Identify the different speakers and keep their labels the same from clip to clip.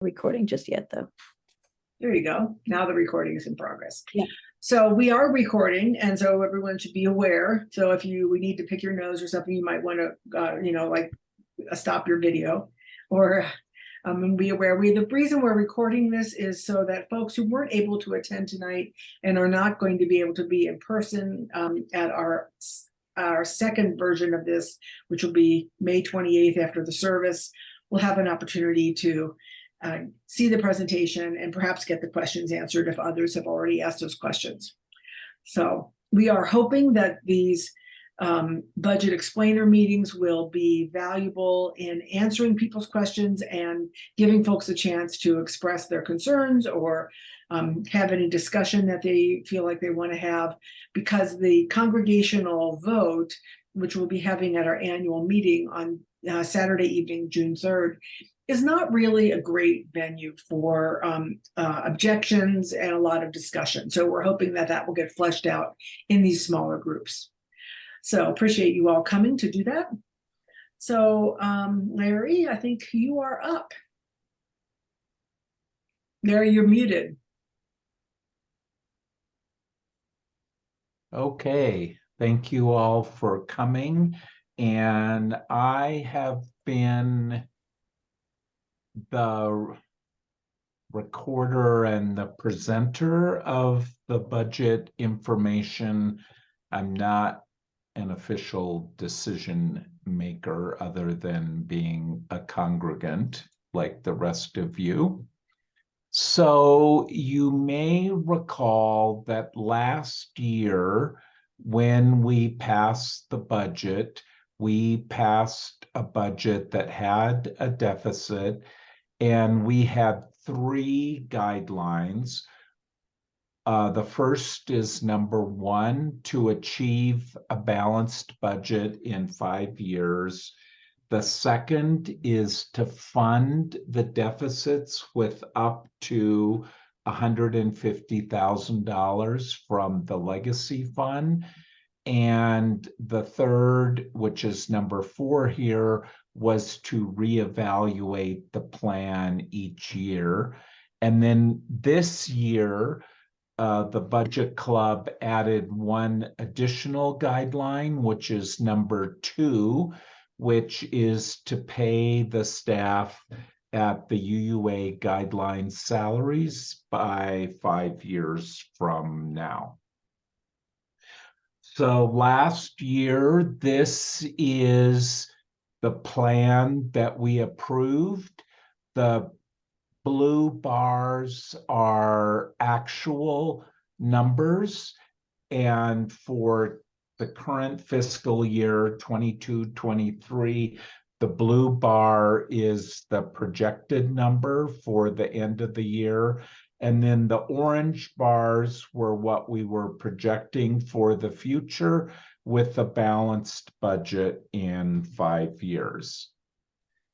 Speaker 1: recording just yet, though.
Speaker 2: There you go. Now the recording is in progress.
Speaker 1: Yeah.
Speaker 2: So we are recording, and so everyone should be aware. So if we need to pick your nose or something, you might want to, stop your video, or and be aware. The reason we're recording this is so that folks who weren't able to attend tonight and are not going to be able to be in person at our second version of this, which will be May 28th after the service, will have an opportunity to see the presentation and perhaps get the questions answered if others have already asked those questions. So we are hoping that these budget explainer meetings will be valuable in answering people's questions and giving folks a chance to express their concerns or have any discussion that they feel like they want to have, because the congregational vote, which we'll be having at our annual meeting on Saturday evening, June 3rd, is not really a great venue for objections and a lot of discussion. So we're hoping that that will get fleshed out in these smaller groups. So appreciate you all coming to do that. So Larry, I think you are up. Larry, you're muted.
Speaker 3: Okay, thank you all for coming. And I have been the recorder and the presenter of the budget information. I'm not an official decision maker other than being a congregant like the rest of you. So you may recall that last year when we passed the budget, we passed a budget that had a deficit, and we had three guidelines. The first is number one, to achieve a balanced budget in 5 years. The second is to fund the deficits with up to $150,000 from the legacy fund. And the third, which is number 4 here, was to reevaluate the plan each year. And then this year, the budget club added one additional guideline, which is number 2, which is to pay the staff at the UUA guideline salaries by 5 years from now. So last year, this is the plan that we approved. The blue bars are actual numbers, and for the current fiscal year 22-23, the blue bar is the projected number for the end of the year, and then the orange bars were what we were projecting for the future with a balanced budget in 5 years.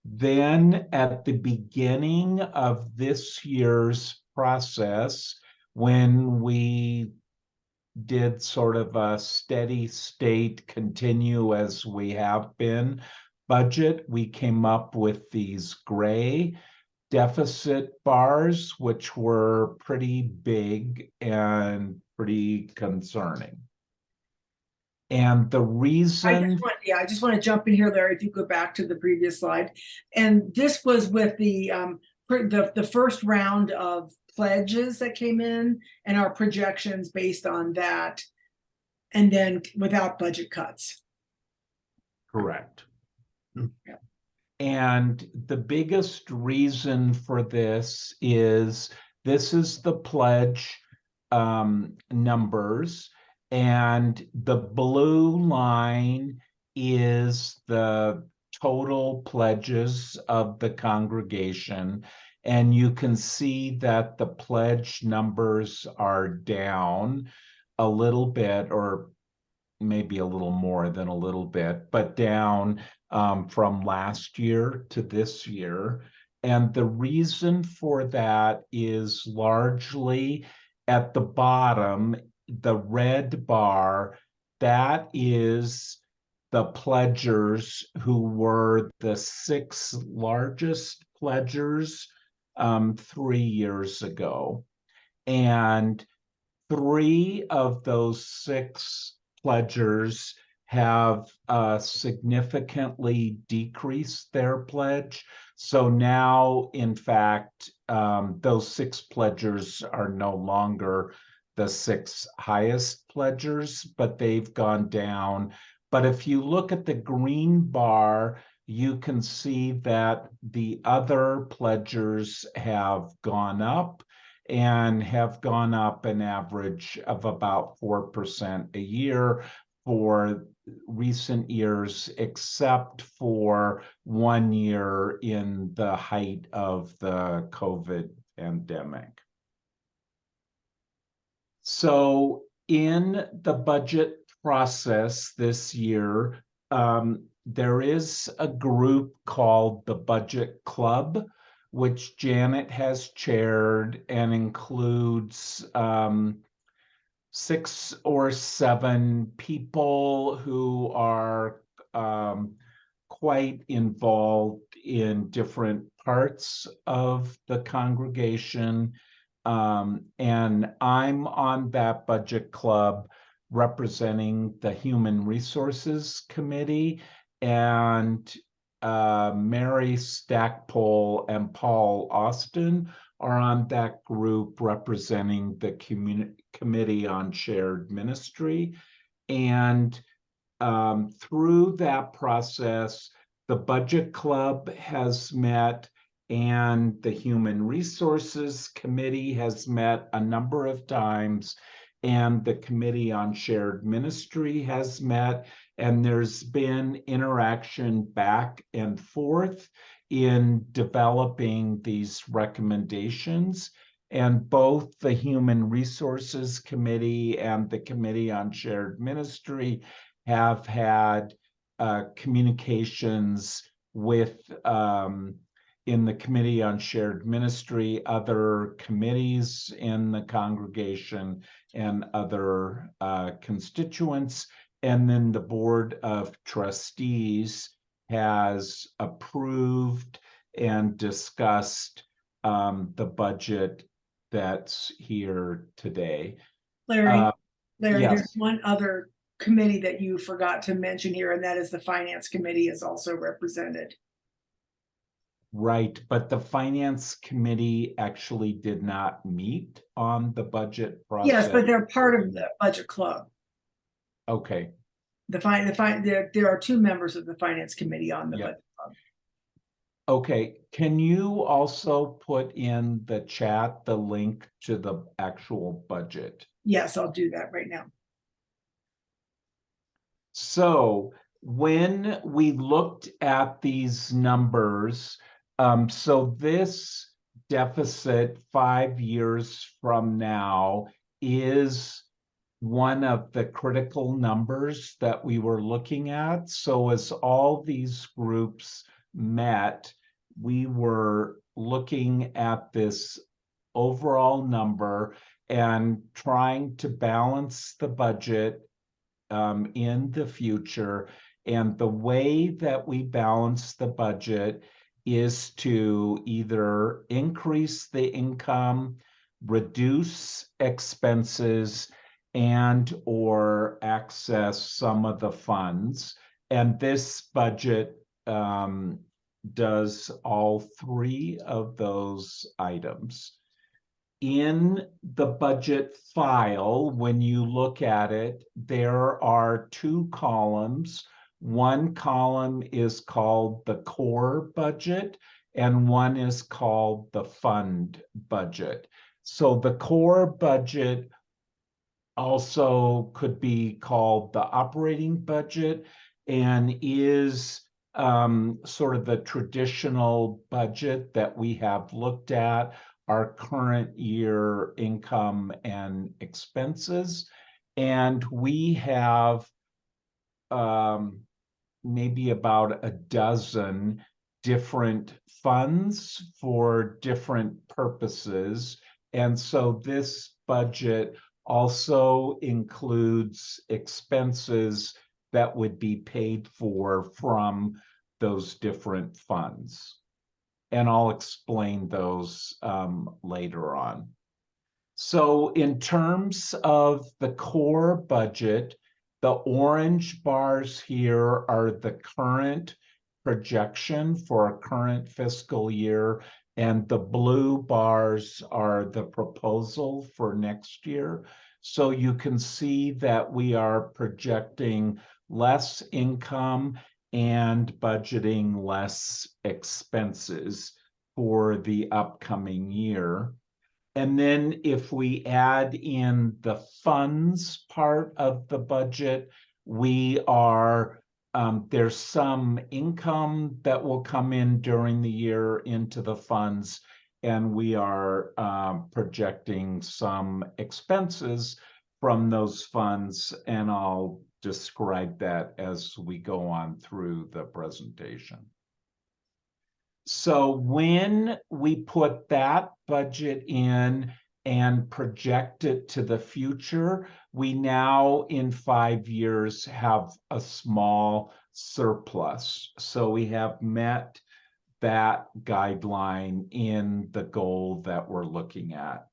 Speaker 3: Then at the beginning of this year's process, when we did sort of a steady state, continue as we have been budget, we came up with these gray deficit bars, which were pretty big and pretty concerning. And the reason
Speaker 2: I just want to jump in here, Larry, if you go back to the previous slide. And this was with the first round of pledges that came in and our projections based on that, and then without budget cuts.
Speaker 3: Correct.
Speaker 2: Yeah.
Speaker 3: And the biggest reason for this is the pledge numbers, and the blue line is the total pledges of the congregation. And you can see that the pledge numbers are down a little bit, or maybe a little more than a little bit, but down from last year to this year. And the reason for that is largely at the bottom, the red bar, that is the pledgers who were the 6 largest pledgers 3 years ago. And 3 of those 6 pledgers have significantly decreased their pledge. So now, in fact, those 6 pledgers are no longer the 6 highest pledgers, but they've gone down. But if you look at the green bar, you can see that the other pledgers have gone up and have gone up an average of about 4% a year for recent years, except for 1 year in the height of the COVID pandemic. So in the budget process this year, there is a group called the Budget Club, which Janet has chaired and includes 6 or 7 people who are quite involved in different parts of the congregation. And I'm on that budget club representing the Human Resources Committee, and Mary Stackpole and Paul Austin are on that group representing the Committee on Shared Ministry. And through that process, the Budget Club has met, and the Human Resources Committee has met a number of times, and the Committee on Shared Ministry has met, and there's been interaction back and forth in developing these recommendations. And both the Human Resources Committee and the Committee on Shared Ministry have had communications with, in the Committee on Shared Ministry, other committees in the congregation and other constituents. And then the Board of Trustees has approved and discussed the budget that's here today.
Speaker 2: Larry, Larry, there's
Speaker 3: Yes.
Speaker 2: one other committee that you forgot to mention here, and that is the Finance Committee is also represented.
Speaker 3: Right, but the Finance Committee actually did not meet on the budget process.
Speaker 2: Yes, but they're part of the Budget Club.
Speaker 3: Okay,
Speaker 2: There are 2 members of the Finance Committee on the
Speaker 3: Yep.
Speaker 2: Budget Club.
Speaker 3: okay. Can you also put in the chat the link to the actual budget?
Speaker 2: Yes, I'll do that right now.
Speaker 3: So when we looked at these numbers, so this deficit 5 years from now is one of the critical numbers that we were looking at. So as all these groups met, we were looking at this overall number and trying to balance the budget in the future. And the way that we balance the budget is to either increase the income, reduce expenses, and or access some of the funds. And this budget does all 3 of those items. In the budget file, when you look at it, there are 2 columns. One column is called the core budget, and one is called the fund budget. So the core budget also could be called the operating budget and is sort of the traditional budget that we have looked at, our current year income and expenses. And we have maybe about a dozen different funds for different purposes. And so this budget also includes expenses that would be paid for from those different funds. and I'll explain those later on. So in terms of the core budget, the orange bars here are the current projection for a current fiscal year, and the blue bars are the proposal for next year. So you can see that we are projecting less income and budgeting less expenses for the upcoming year. And then if we add in the funds part of the budget, we are, there's some income that will come in during the year into the funds, and we are projecting some expenses from those funds, and I'll describe that as we go on through the presentation. So when we put that budget in and project it to the future, we now in 5 years have a small surplus. So we have met that guideline in the goal that we're looking at.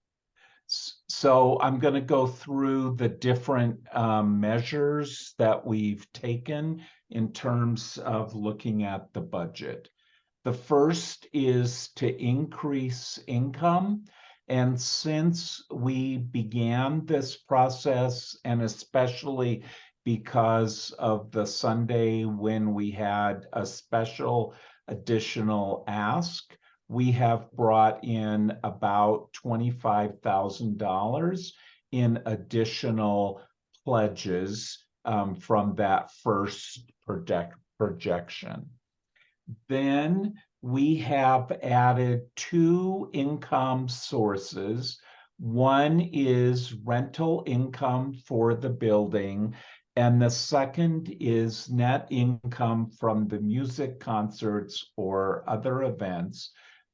Speaker 3: So I'm going to go through the different measures that we've taken in terms of looking at the budget. The first is to increase income. And since we began this process, and especially because of the Sunday when we had a special additional ask, we have brought in about $25,000 in additional pledges from that first projection. Then we have added 2 income sources. One is rental income for the building, and the second is net income from the music concerts or other events,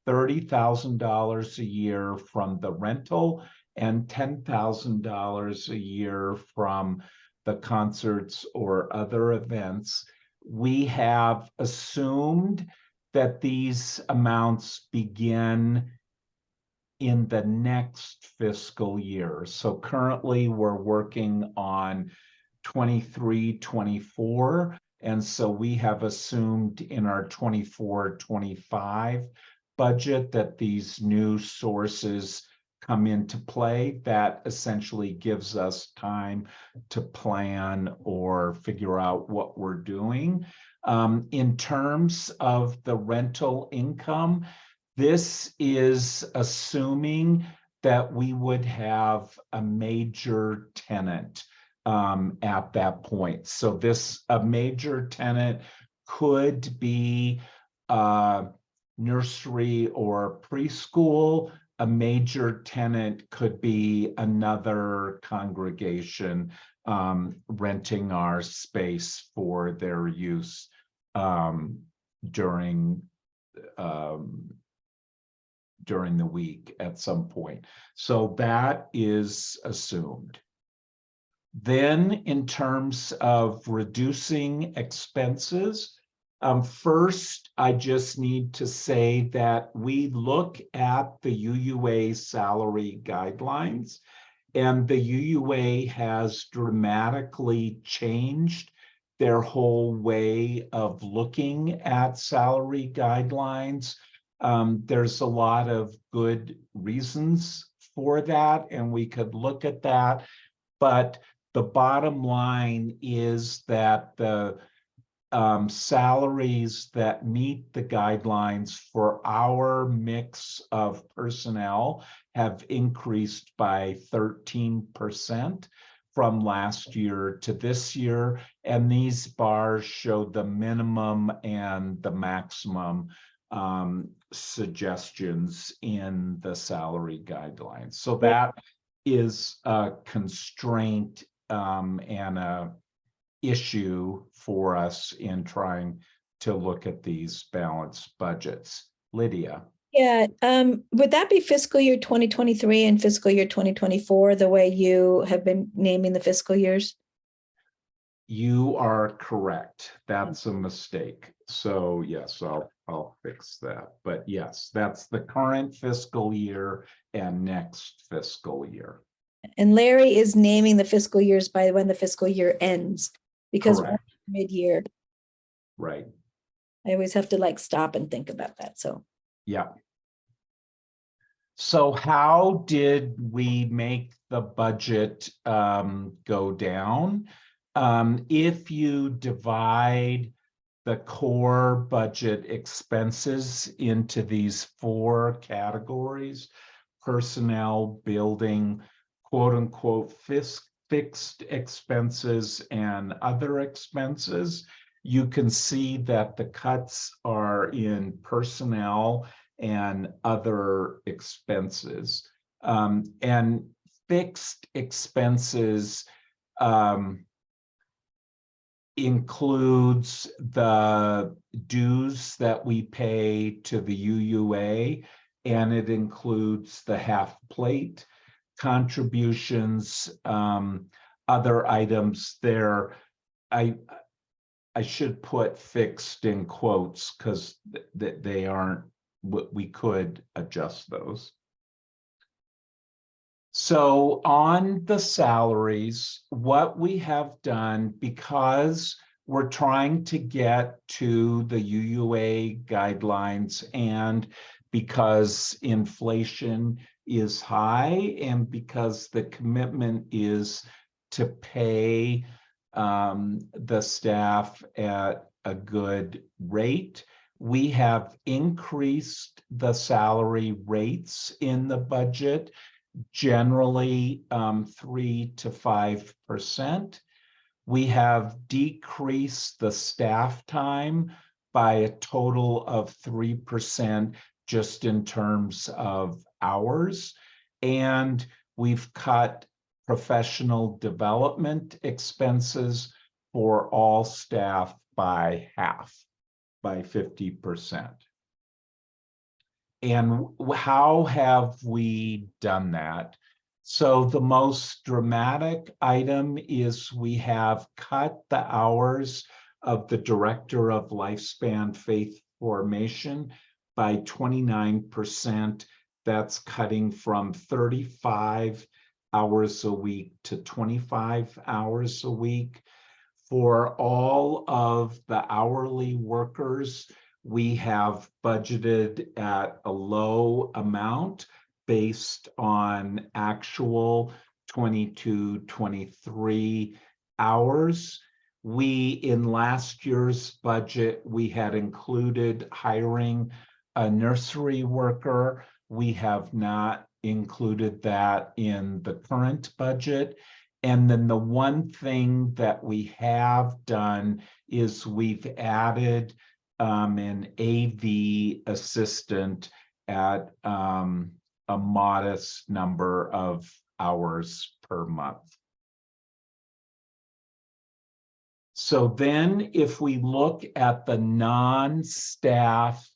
Speaker 3: $30,000 a year from the rental and $10,000 a year from the concerts or other events. We have assumed that these amounts begin in the next fiscal year. So currently we're working on 23-24, and so we have assumed in our 24-25 budget that these new sources come into play. That essentially gives us time to plan or figure out what we're doing. In terms of the rental income, this is assuming that we would have a major tenant at that point. So a major tenant could be nursery or preschool. A major tenant could be another congregation renting our space for their use during the week at some point. So that is assumed. Then in terms of reducing expenses, first, I just need to say that we look at the UUA salary guidelines, and the UUA has dramatically changed their whole way of looking at salary guidelines. There's a lot of good reasons for that, and we could look at that. But the bottom line is that the salaries that meet the guidelines for our mix of personnel have increased by 13% from last year to this year. And these bars show the minimum and the maximum suggestions in the salary guidelines. So that is a constraint and a issue for us in trying to look at these balanced budgets. Lydia.
Speaker 1: Yeah, would that be fiscal year 2023 and fiscal year 2024, the way you have been naming the fiscal years?
Speaker 3: You are correct. That's a mistake. So yes, I'll fix that. But yes, that's the current fiscal year and next fiscal year.
Speaker 1: And Larry is naming the fiscal years by when the fiscal year ends, because
Speaker 3: Correct.
Speaker 1: mid-year,
Speaker 3: Right.
Speaker 1: I always have to like stop and think about that. So
Speaker 3: Yeah. So how did we make the budget go down? If you divide the core budget expenses into these 4 categories: personnel, building, quote unquote, fixed expenses, and other expenses, you can see that the cuts are in personnel and other expenses. And fixed expenses includes the dues that we pay to the UUA, and it includes the half plate contributions, other items there. I should put fixed in quotes because they aren't, we could adjust those. So on the salaries, what we have done, because we're trying to get to the UUA guidelines, and because inflation is high, and because the commitment is to pay the staff at a good rate, we have increased the salary rates in the budget, generally 3 to 5%. We have decreased the staff time by a total of 3% just in terms of hours. And we've cut professional development expenses for all staff by half, by 50%. And how have we done that? So the most dramatic item is we have cut the hours of the Director of Lifespan Faith Formation by 29%. That's cutting from 35 hours a week to 25 hours a week. For all of the hourly workers, we have budgeted at a low amount based on actual 22-23 hours. In last year's budget, we had included hiring a nursery worker. We have not included that in the current budget. And then the one thing that we have done is we've added an AV assistant at a modest number of hours per month. So then if we look at the non-staff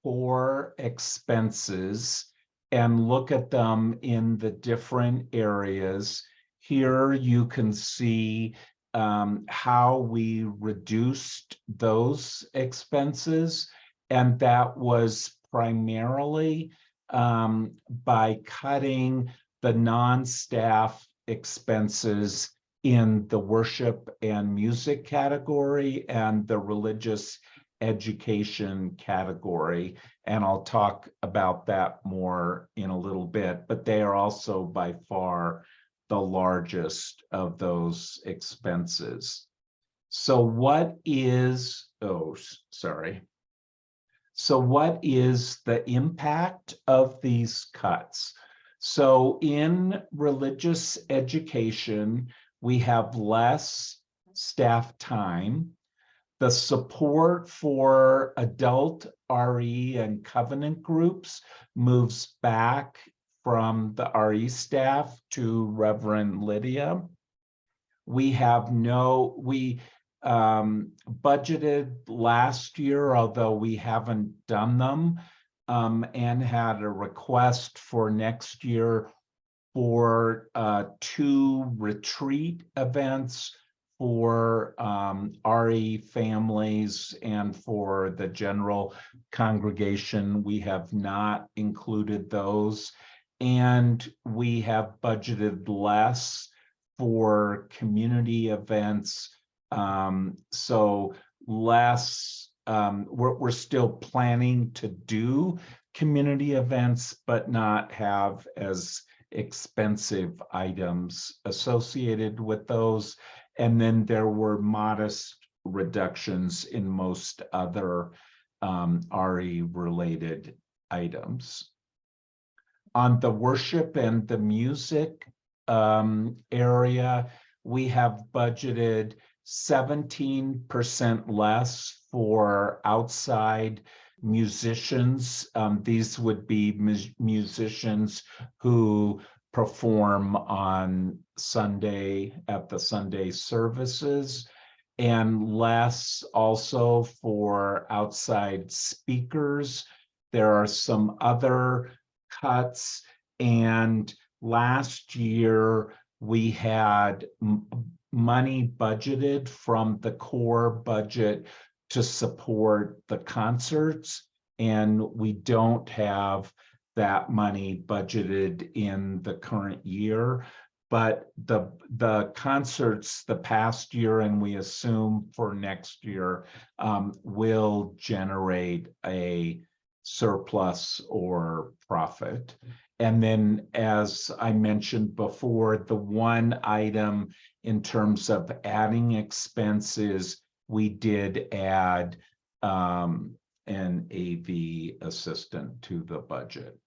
Speaker 3: core expenses and look at them in the different areas, here you can see how we reduced those expenses, and that was primarily by cutting the non-staff expenses in the worship and music category and the religious education category. And I'll talk about that more in a little bit, but they are also by far the largest of those expenses. So what is, So what is the impact of these cuts? So in religious education, we have less staff time. The support for adult RE and covenant groups moves back from the RE staff to Reverend Lydia. We budgeted last year, although we haven't done them, and had a request for next year for 2 retreat events for RE families and for the general congregation. We have not included those. And we have budgeted less for community events. So less, we're still planning to do community events, but not have as expensive items associated with those. And then there were modest reductions in most other RE related items. On the worship and the music area, we have budgeted 17% less for outside musicians. These would be musicians who perform on Sunday at the Sunday services, and less also for outside speakers. There are some other cuts, and last year we had money budgeted from the core budget to support the concerts, and we don't have that money budgeted in the current year. But the concerts the past year, and we assume for next year, will generate a surplus or profit. And then, as I mentioned before, the one item in terms of adding expenses, we did add an AV assistant to the budget.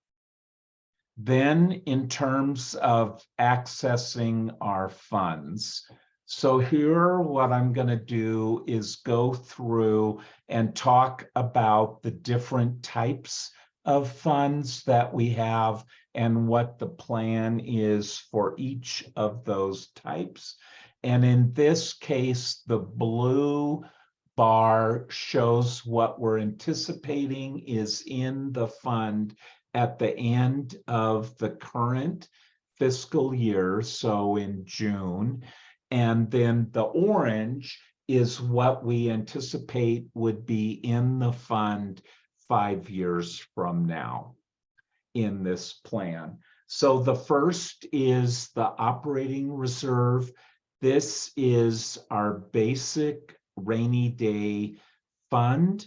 Speaker 3: Then in terms of accessing our funds, so here what I'm going to do is go through and talk about the different types of funds that we have and what the plan is for each of those types. And in this case, the blue bar shows what we're anticipating is in the fund at the end of the current fiscal year, so in June. And then the orange is what we anticipate would be in the fund 5 years from now in this plan. So the first is the operating reserve. This is our basic rainy day fund.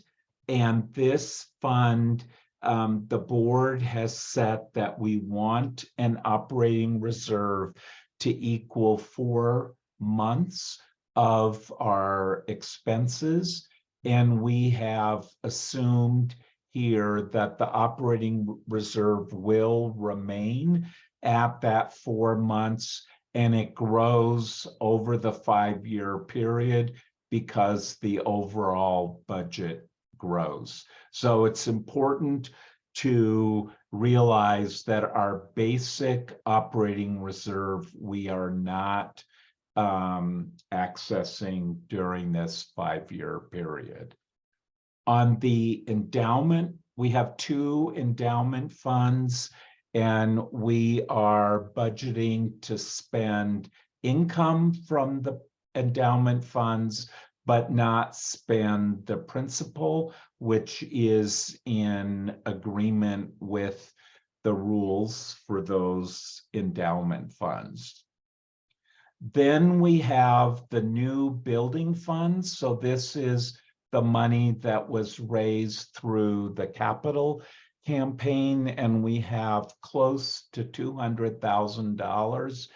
Speaker 3: And this fund, the board has set that we want an operating reserve to equal 4 months of our expenses. And we have assumed here that the operating reserve will remain at that 4 months, and it grows over the 5-year period because the overall budget grows. So it's important to realize that our basic operating reserve, we are not accessing during this 5-year period. On the endowment, we have 2 endowment funds, and we are budgeting to spend income from the endowment funds, but not spend the principal, which is in agreement with the rules for those endowment funds. Then we have the new building funds. So this is the money that was raised through the capital campaign, and we have close to $200,000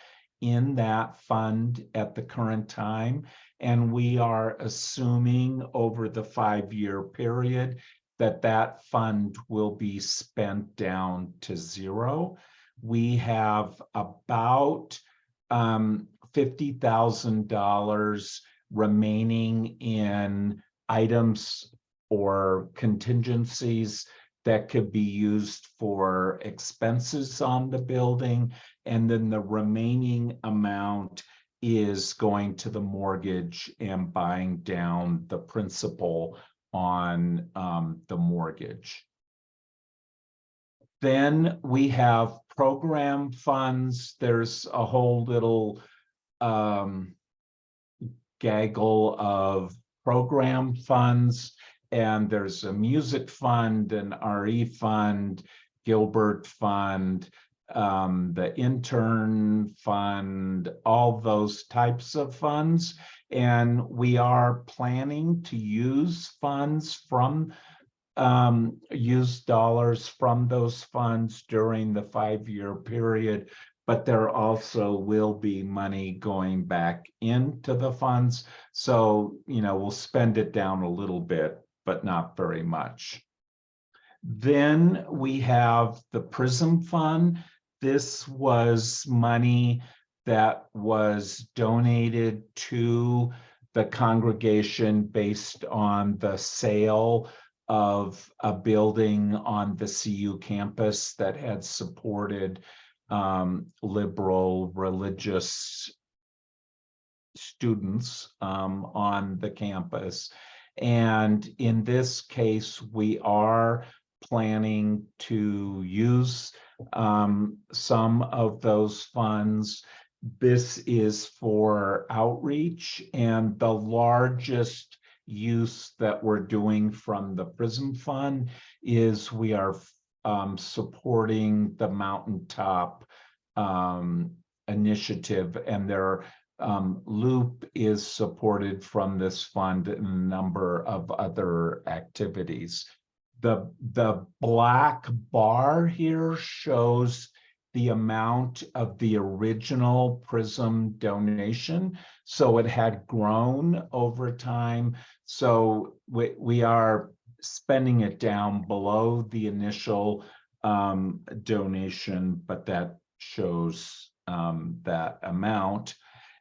Speaker 3: in that fund at the current time. And we are assuming over the 5-year period that that fund will be spent down to 0. We have about $50,000 remaining in items or contingencies that could be used for expenses on the building. And then the remaining amount is going to the mortgage and buying down the principal on the mortgage. Then we have program funds. There's a whole little gaggle of program funds, and there's a music fund, an RE fund, Gilbert fund, the intern fund, all those types of funds. And we are planning to use funds from use dollars from those funds during the 5-year period, but there also will be money going back into the funds. So, we'll spend it down a little bit, but not very much. Then we have the PRISM Fund. This was money that was donated to the congregation based on the sale of a building on the CU campus that had supported liberal religious students on the campus. And in this case, we are planning to use some of those funds. This is for outreach, and the largest use that we're doing from the PRISM Fund is we are supporting the Mountaintop initiative, and their Loop is supported from this fund in a number of other activities. The black bar here shows the amount of the original PRISM donation. So it had grown over time. So we are spending it down below the initial donation, but that shows that amount.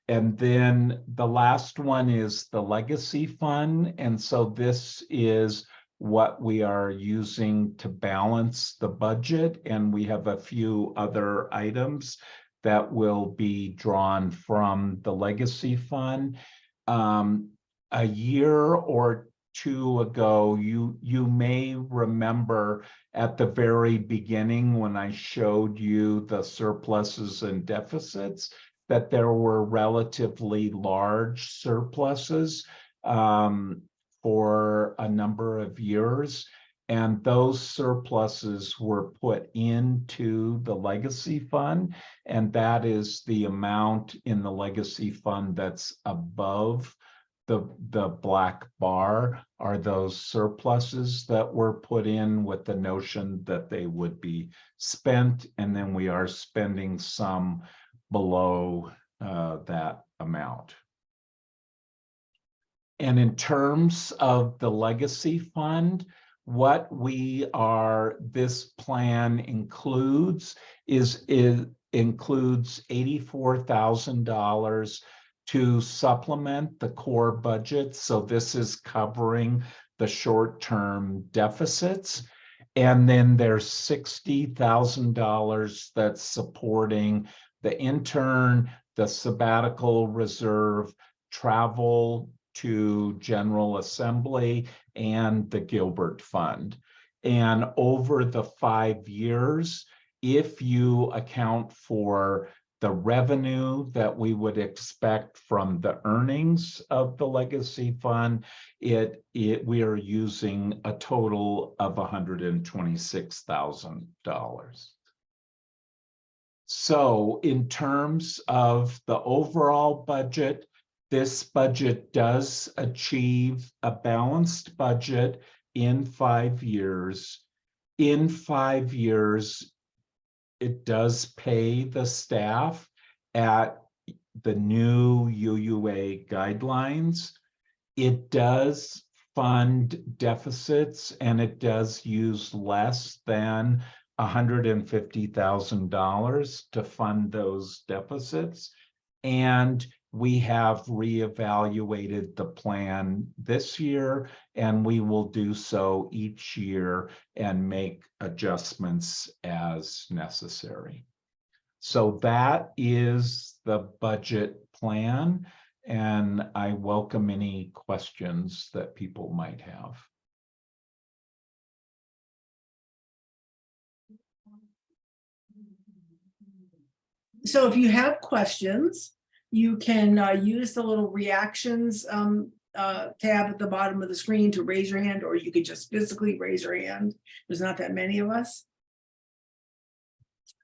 Speaker 3: And then the last one is the Legacy Fund. And so this is what we are using to balance the budget. And we have a few other items that will be drawn from the Legacy Fund. A year or two ago, you may remember at the very beginning when I showed you the surpluses and deficits, that there were relatively large surpluses for a number of years. And those surpluses were put into the Legacy Fund. And that is the amount in the Legacy Fund that's above the black bar are those surpluses that were put in with the notion that they would be spent. And then we are spending some below that amount. And in terms of the Legacy Fund, what this plan includes includes $84,000 to supplement the core budget. So this is covering the short-term deficits. And then there's $60,000 that's supporting the intern, the sabbatical reserve, travel to General Assembly, and the Gilbert Fund. And over the 5 years, if you account for the revenue that we would expect from the earnings of the Legacy Fund, we are using a total of $126,000. So in terms of the overall budget, this budget does achieve a balanced budget in 5 years. In 5 years, it does pay the staff at the new UUA guidelines. It does fund deficits, and it does use less than $150,000 to fund those deficits. And we have reevaluated the plan this year, and we will do so each year and make adjustments as necessary. So that is the budget plan, and I welcome any questions that people might have.
Speaker 2: So if you have questions, You can use the little reactions tab at the bottom of the screen to raise your hand, or you could just physically raise your hand. There's not that many of us.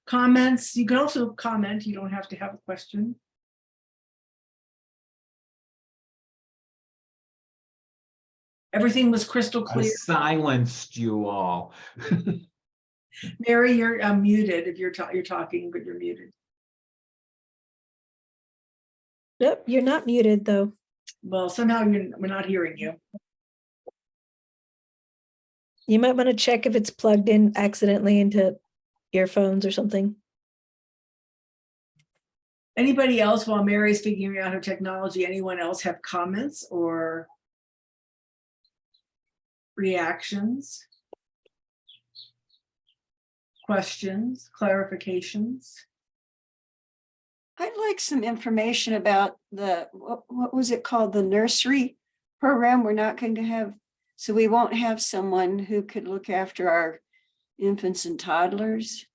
Speaker 2: Comments, you can also comment, you don't have to have a question. Everything was crystal
Speaker 3: I
Speaker 2: clear.
Speaker 3: silenced you all.
Speaker 2: Mary, you're muted if you're talking, but you're muted.
Speaker 1: Yep, you're not muted though.
Speaker 2: Well, somehow we're not hearing you.
Speaker 1: You might want to check if it's plugged in accidentally into earphones or something.
Speaker 2: Anybody else, while Mary's figuring out her technology, anyone else have comments or reactions, questions, clarifications?
Speaker 4: I'd like some information about the, what was it called? The nursery program we're not going to have. So we won't have someone who could look after our infants and toddlers.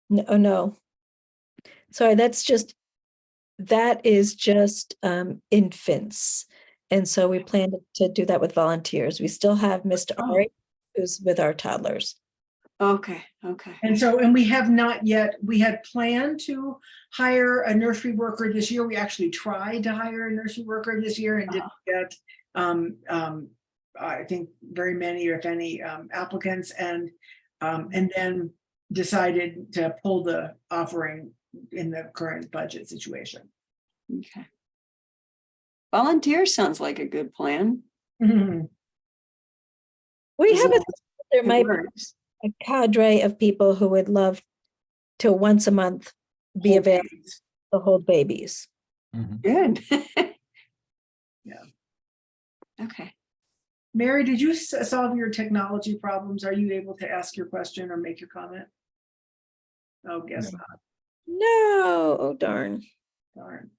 Speaker 1: No, oh, no. Sorry, that is just infants. And so we plan to do that with volunteers. We still have Mr. Ari, who's with our toddlers.
Speaker 4: Okay, okay.
Speaker 2: And we have not yet, we had planned to hire a nursery worker this year. We actually tried to hire a nursery worker this year and didn't get, I think, very many, or if any, applicants, and then decided to pull the offering in the current budget situation.
Speaker 4: Okay. Volunteer sounds like a good plan.
Speaker 2: Mhm.
Speaker 1: We have there
Speaker 4: It
Speaker 1: might be
Speaker 4: works.
Speaker 1: a cadre of people who would love to once a month be
Speaker 2: Hold
Speaker 1: available
Speaker 2: hands.
Speaker 1: to hold babies.
Speaker 3: Mhm.
Speaker 4: Good.
Speaker 2: Yeah.
Speaker 4: Okay.
Speaker 2: Mary, did you solve your technology problems? Are you able to ask your question or make your comment? Oh, guess
Speaker 3: No.
Speaker 2: not.
Speaker 1: No, oh darn.
Speaker 2: Darn.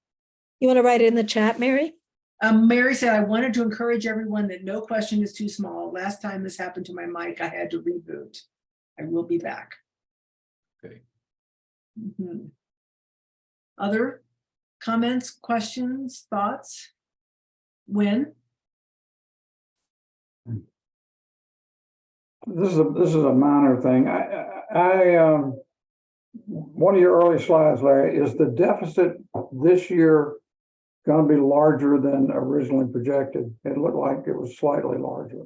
Speaker 1: You want to write it in the chat, Mary?
Speaker 2: Mary said, I wanted to encourage everyone that no question is too small. Last time this happened to my mic, I had to reboot. I will be back.
Speaker 3: Okay.
Speaker 2: Mhm. Other comments, questions, thoughts? When?
Speaker 5: This is a minor thing. One of your early slides, Larry, is the deficit this year going to be larger than originally projected? It looked like it was slightly larger.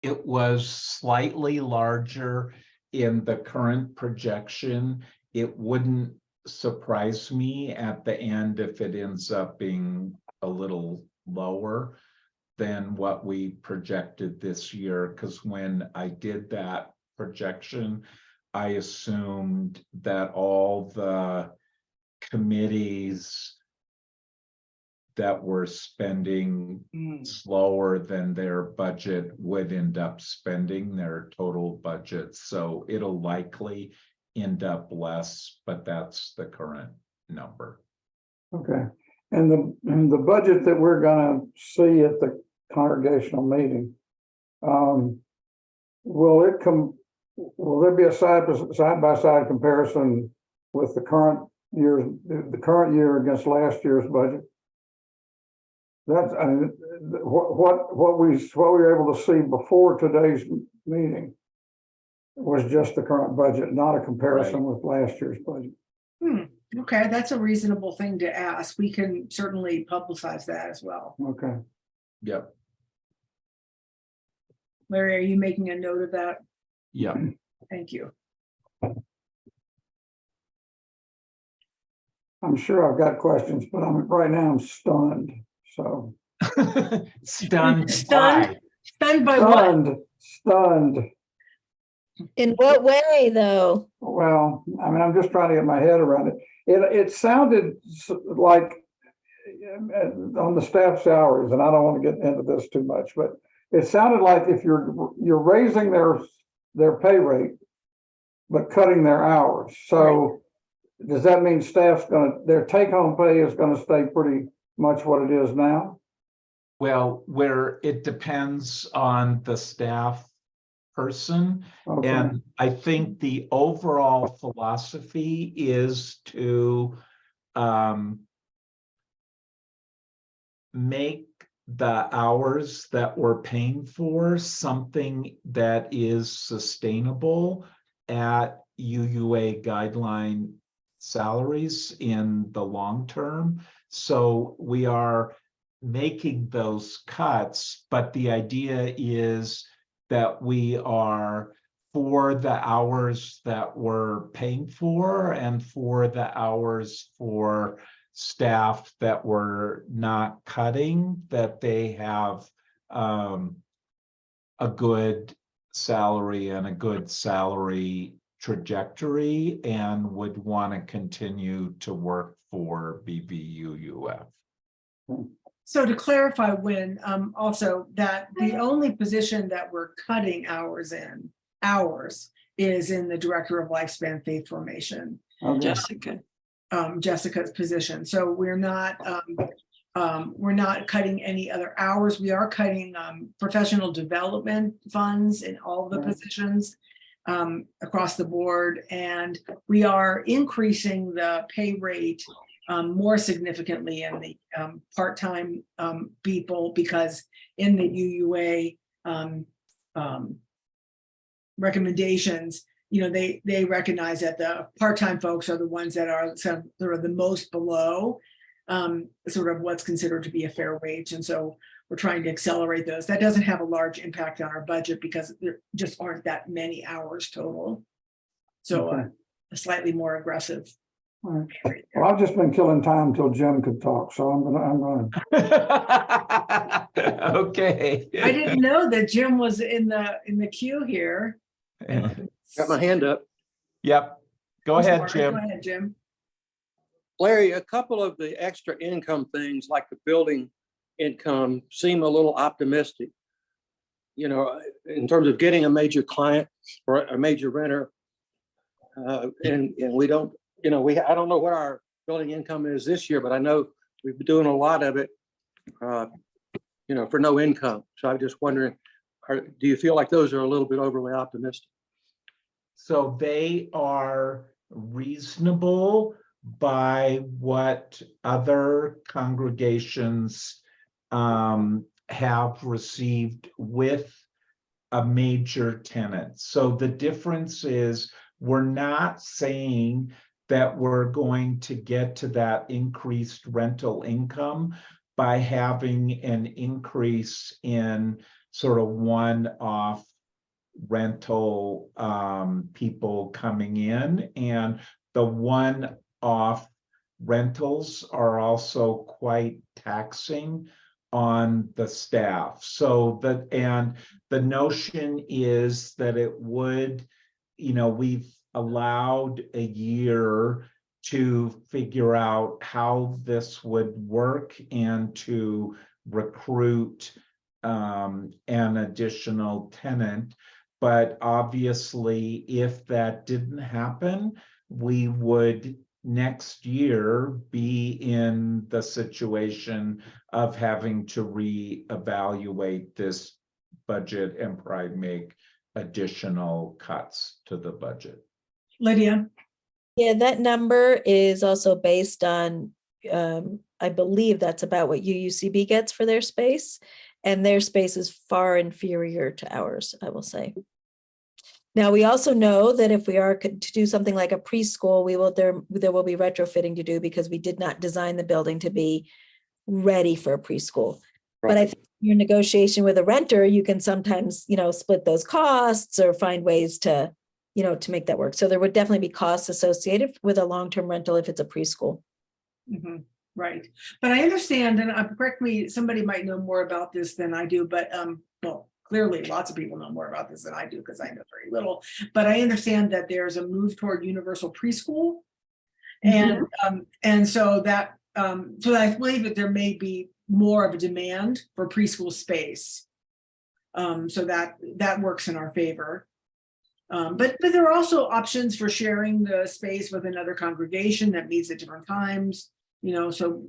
Speaker 3: It was slightly larger in the current projection. It wouldn't surprise me at the end if it ends up being a little lower than what we projected this year, because when I did that projection, I assumed that all the committees that were spending slower than their budget would end up spending their total budget. So it'll likely end up less, but that's the current number.
Speaker 5: Okay. And the budget that we're going to see at the congregational meeting, will there be a side by side comparison with the current year against last year's budget? That's what we were able to see before today's meeting was just the current budget, not a comparison with last year's budget.
Speaker 2: Okay, that's a reasonable thing to ask. We can certainly publicize that as well.
Speaker 5: Okay.
Speaker 3: Yep.
Speaker 2: Larry, are you making a note of that?
Speaker 3: Yep.
Speaker 2: Thank you.
Speaker 5: I'm sure I've got questions, but right now I'm stunned. So
Speaker 3: Stunned.
Speaker 2: Stunned?
Speaker 3: Why?
Speaker 2: Stunned by what?
Speaker 5: stunned.
Speaker 1: In what way, though?
Speaker 5: Well, I mean, I'm just trying to get my head around it. It sounded like on the staff salaries, and I don't want to get into this too much, but it sounded like if you're raising their pay rate, but cutting their hours. So does that mean their take-home pay is going to stay pretty much what it is now?
Speaker 3: Well, where it depends on the staff person.
Speaker 5: Okay.
Speaker 3: And I think the overall philosophy is to make the hours that we're paying for something that is sustainable at UUA guideline salaries in the long term. So we are making those cuts, but the idea is that we are, for the hours that we're paying for and for the hours for staff that we're not cutting, that they have a good salary and a good salary trajectory and would want to continue to work for BVUUF.
Speaker 2: So to clarify, when also that the only position that we're cutting hours is in the Director of Lifespan Faith Formation,
Speaker 5: Okay.
Speaker 4: Jessica.
Speaker 2: Jessica's position. So we're not cutting any other hours. We are cutting professional development funds in all the
Speaker 5: Right.
Speaker 2: positions across the board, and we are increasing the pay rate more significantly in the part-time people, because in the UUA recommendations, you know, they recognize that the part-time folks are the ones that are sort of the most below sort of what's considered to be a fair wage. And so we're trying to accelerate those. That doesn't have a large impact on our budget because there just aren't that many hours total. So
Speaker 5: Okay.
Speaker 2: a slightly more aggressive.
Speaker 5: All right. Well, I've just been killing time till Jim could talk, so I'm gonna.
Speaker 3: Okay.
Speaker 2: I didn't know that Jim was in the queue here.
Speaker 6: Got my hand up.
Speaker 3: Yep. Go
Speaker 2: I'm
Speaker 3: ahead,
Speaker 2: sorry.
Speaker 3: Jim.
Speaker 2: Go ahead, Jim.
Speaker 6: Larry, a couple of the extra income things like the building income seem a little optimistic. You know, in terms of getting a major client or a major renter. And we don't, you know, I don't know what our building income is this year, but I know we've been doing a lot of it, you know, for no income. So I'm just wondering, do you feel like those are a little bit overly optimistic?
Speaker 3: So they are reasonable by what other congregations have received with a major tenant. So the difference is we're not saying that we're going to get to that increased rental income by having an increase in sort of one-off rental people coming in, and the one-off rentals are also quite taxing on the staff. So that, and the notion is that it would, you know, we've allowed a year to figure out how this would work and to recruit an additional tenant. But obviously, if that didn't happen, we would next year be in the situation of having to reevaluate this budget and probably make additional cuts to the budget.
Speaker 2: Lydia.
Speaker 1: Yeah, that number is also based on, I believe that's about what UUCB gets for their space. And their space is far inferior to ours, I will say. Now, we also know that if we are to do something like a preschool, there will be retrofitting to do because we did not design the building to be ready for a preschool. But I think in your negotiation with a renter, you can sometimes, you know, split those costs or find ways to, you know, to make that work. So there would definitely be costs associated with a long-term rental if it's a preschool.
Speaker 2: Mm-hmm. Right. But I understand, and correct me, somebody might know more about this than I do, but well, clearly lots of people know more about this than I do because I know very little. But I understand that there's a move toward universal preschool. And so that so I believe that there may be more of a demand for preschool space. So that works in our favor. But there are also options for sharing the space with another congregation that meets at different times. You know, so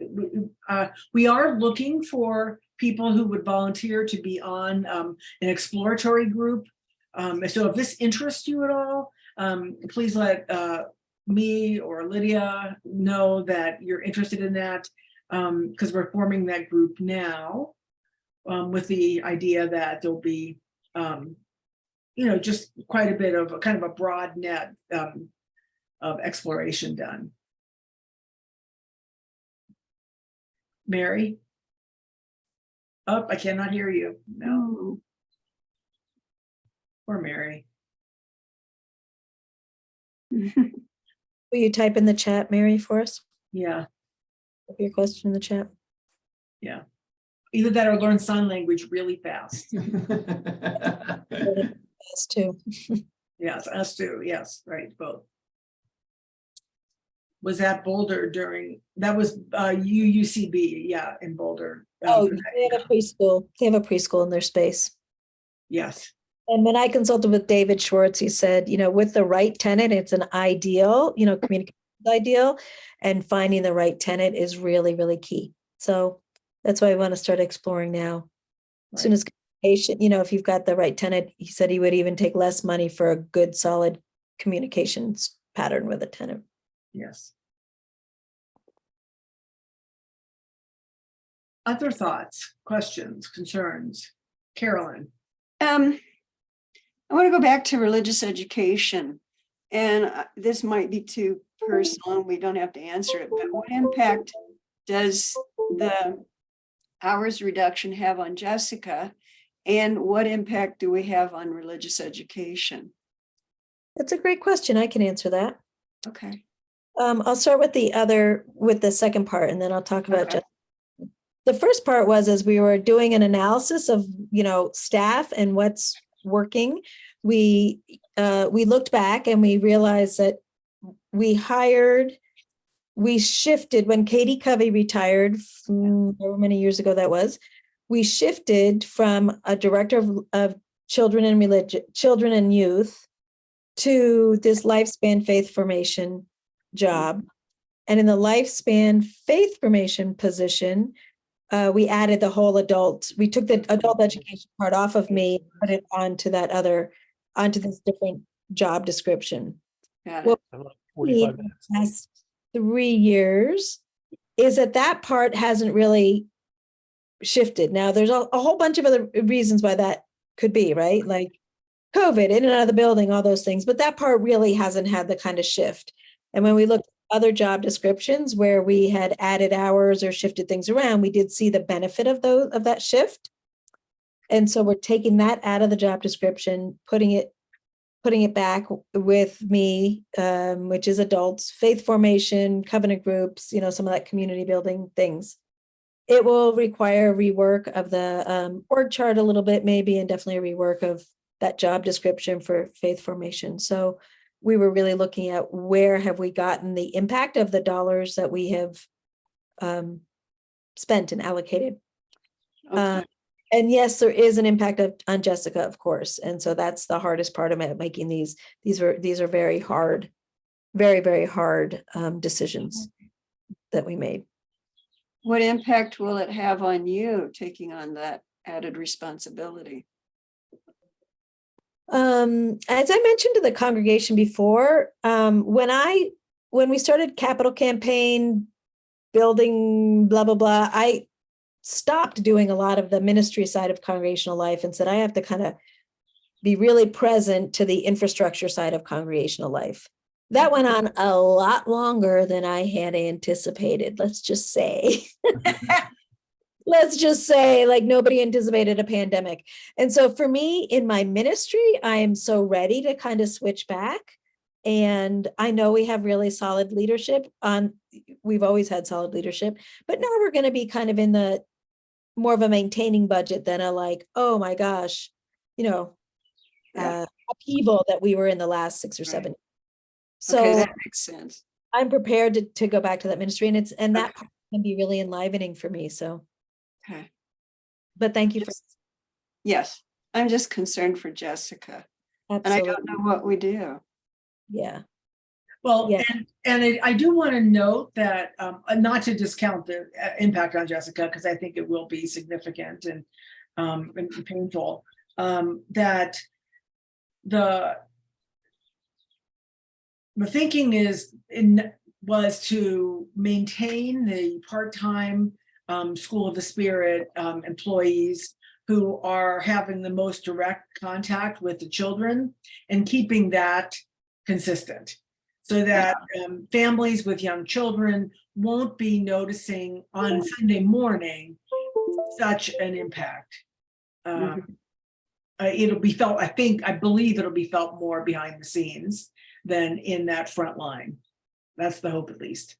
Speaker 2: we are looking for people who would volunteer to be on an exploratory group. So if this interests you at all, please let me or Lydia know that you're interested in that. because we're forming that group now, with the idea that there'll be, just quite a bit of a kind of a broad net of exploration done. Mary? Oh, I cannot hear you. No, poor Mary.
Speaker 1: Will you type in the chat, Mary, for us?
Speaker 2: Yeah,
Speaker 1: Put your question in the chat.
Speaker 2: yeah. Either that or learn sign language really fast.
Speaker 1: Us too.
Speaker 2: Yes, us too. Yes, right, both. Was that Boulder that was UUCB, yeah, in Boulder.
Speaker 1: Oh, they have a preschool. They have a preschool in their space.
Speaker 2: Yes,
Speaker 1: And when I consulted with David Schwartz, he said, with the right tenant, it's an ideal, communication is ideal, and finding the right tenant is really, really key. So that's why I want to start exploring now. As soon as communication, if you've got the right tenant, he said he would even take less money for a good, solid communications pattern with a tenant.
Speaker 2: yes. Other thoughts, questions, concerns? Carolyn?
Speaker 4: I want to go back to religious education, and this might be too personal and we don't have to answer it, but what impact does the hours reduction have on Jessica? And what impact do we have on religious education?
Speaker 1: That's a great question. I can answer that.
Speaker 4: Okay.
Speaker 1: I'll start with the second part, and then I'll talk about
Speaker 4: Okay.
Speaker 1: the first part was as we were doing an analysis of, staff and what's working, we looked back and we realized that we shifted when Katie Covey retired from however many years ago that was, we shifted from a director of children and youth to this lifespan faith formation job. And in the lifespan faith formation position, we added the whole we took the adult education part off of me, and put it onto this different job description.
Speaker 4: Got
Speaker 1: Well,
Speaker 4: it.
Speaker 1: in the last 3 years is that part hasn't really shifted. Now there's a whole bunch of other reasons why that could be, right? Like COVID, in and out of the building, all those things, but that part really hasn't had the kind of shift. And when we looked at other job descriptions where we had added hours or shifted things around, we did see the benefit of that shift. And so we're taking that out of the job description, putting it back with me, which is adults, faith formation, covenant groups, some of that community building things. It will require rework of the org chart a little bit, maybe, and definitely a rework of that job description for faith formation. So we were really looking at where have we gotten the impact of the dollars that we have spent and allocated.
Speaker 4: Okay.
Speaker 1: And yes, there is an impact on Jessica, of course. And so that's the hardest part of making these. These are very hard, very, very hard decisions that we made.
Speaker 4: What impact will it have on you taking on that added responsibility?
Speaker 1: As I mentioned to the congregation before, when we started capital campaign, building, blah, blah, blah, I stopped doing a lot of the ministry side of congregational life and said, I have to kind of be really present to the infrastructure side of congregational life. That went on a lot longer than I had anticipated. Let's just say, like nobody anticipated a pandemic. And so for me in my ministry, I am so ready to kind of switch back. And I know we have really solid leadership we've always had solid leadership, but now we're going to be kind of in the more of a maintaining budget than a like, oh my gosh, upheaval that we were in the last 6 or 7 years. So
Speaker 4: okay, that makes sense.
Speaker 1: I'm prepared to go back to that ministry, and that part can be really enlivening for me. So,
Speaker 4: Okay.
Speaker 1: but thank you for.
Speaker 4: Yes, I'm just concerned for Jessica,
Speaker 1: Absolutely.
Speaker 4: and I don't know what we do.
Speaker 1: Yeah.
Speaker 2: Well,
Speaker 1: Yeah.
Speaker 2: and I do want to note that, not to discount the impact on Jessica, because I think it will be significant and painful, that the thinking is was to maintain the part-time School of the Spirit employees who are having the most direct contact with the children and keeping that consistent so that families with young children won't be noticing on Sunday morning such an impact. It'll be felt, I believe it'll be felt more behind the scenes than in that front line. That's the hope, at least.